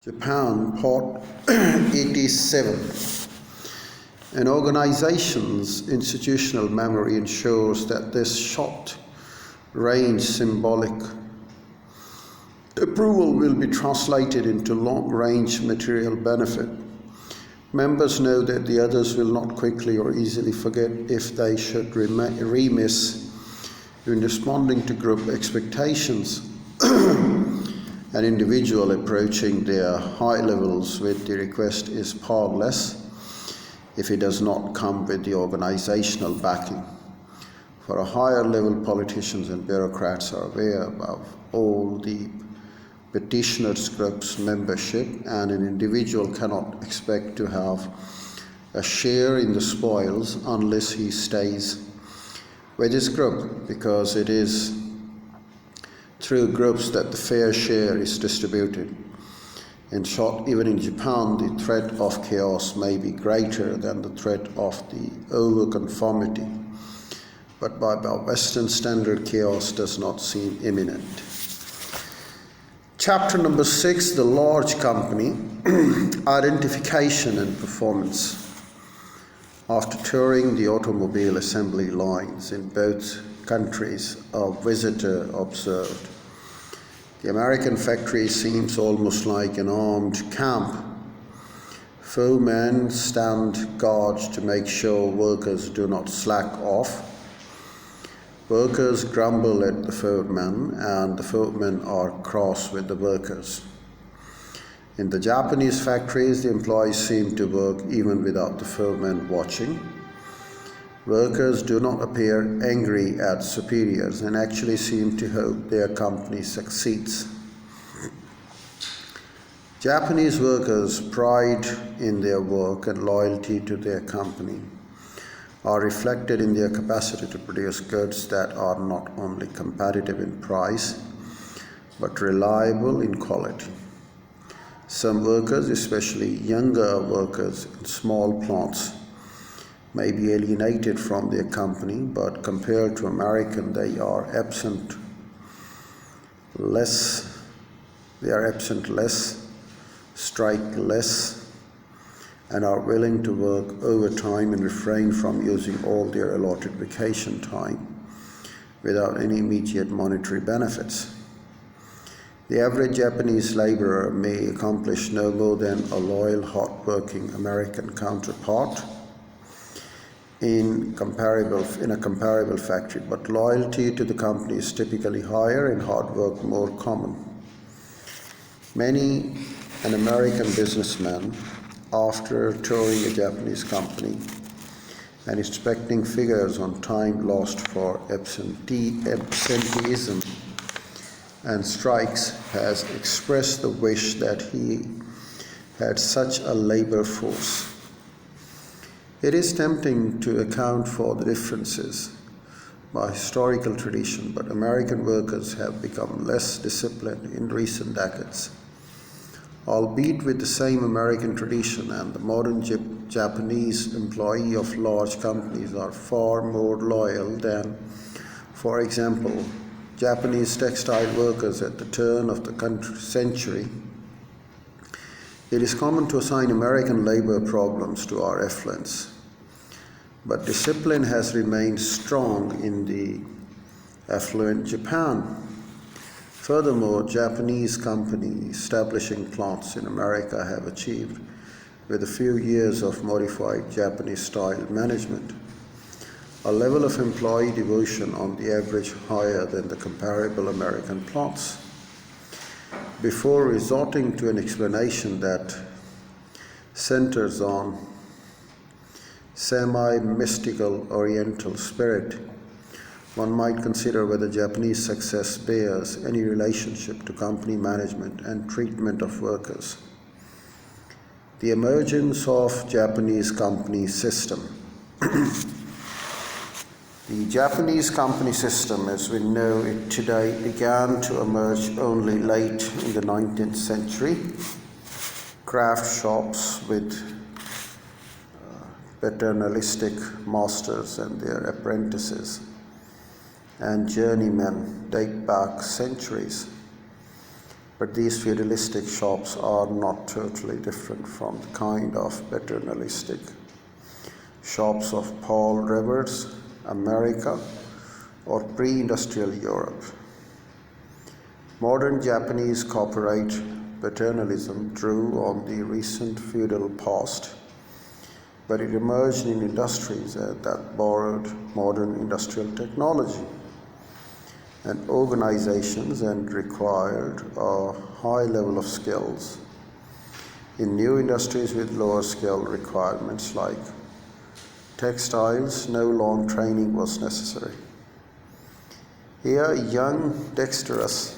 Japan, Part 87. An organization's institutional memory ensures that this short-range symbolic approval will be translated into long-range material benefit. Members know that the others will not quickly or easily forget if they should remiss in responding to group expectations. An individual approaching their high levels with the request is powerless if he does not come with the organizational backing. For a higher level, politicians and bureaucrats are aware of all the petitioners group's membership, and an individual cannot expect to have a share in the spoils unless he stays with his group, because it is through groups that the fair share is distributed. In short, even in Japan, the threat of chaos may be greater than the threat of the overconformity, but by Western standard, chaos does not seem imminent. Chapter number 6, the large company, identification and performance. After touring the automobile assembly lines in both countries, a visitor observed, the American factory seems almost like an armed camp. 4 men stand guard to make sure workers do not slack off. Workers grumble at the 4 men, and the 4 men are cross with the workers. In the Japanese factories, the employees seem to work even without the 4 men watching. Workers do not appear angry at superiors and actually seem to hope their company succeeds. Japanese workers' pride in their work and loyalty to their company are reflected in their capacity to produce goods that are not only competitive in price, but reliable in quality. Some workers, especially younger workers in small plants, may be alienated from their company, but compared to American, they are absent less, strike less, and are willing to work overtime and refrain from using all their allotted vacation time without any immediate monetary benefits. The average Japanese laborer may accomplish no more than a loyal, hard-working American counterpart in a comparable factory, but loyalty to the company is typically higher and hard work more common. Many an American businessman, after touring a Japanese company and inspecting figures on time lost for absenteeism and strikes, has expressed the wish that he had such a labor force. It is tempting to account for the differences by historical tradition, but American workers have become less disciplined in recent decades. Albeit with the same American tradition, and the modern Japanese employee of large companies are far more loyal than, for example, Japanese textile workers at the turn of the century. It is common to assign American labor problems to our affluence, but discipline has remained strong in the affluent Japan. Furthermore, Japanese companies establishing plants in America have achieved, with a few years of modified Japanese-style management, a level of employee devotion on the average higher than the comparable American plants. Before resorting to an explanation that centers on semi-mystical Oriental spirit, one might consider whether Japanese success bears any relationship to company management and treatment of workers. The emergence of Japanese company system. The Japanese company system, as we know it today, began to emerge only late in the 19th century. Craft shops with paternalistic masters and their apprentices and journeymen date back centuries. But these feudalistic shops are not totally different from the kind of paternalistic shops of Paul Revere's America or pre-industrial Europe. Modern Japanese corporate paternalism drew on the recent feudal past, but it emerged in industries that borrowed modern industrial technology and organizations and required a high level of skills. In new industries with lower skill requirements like textiles, no long training was necessary. Here, young, dexterous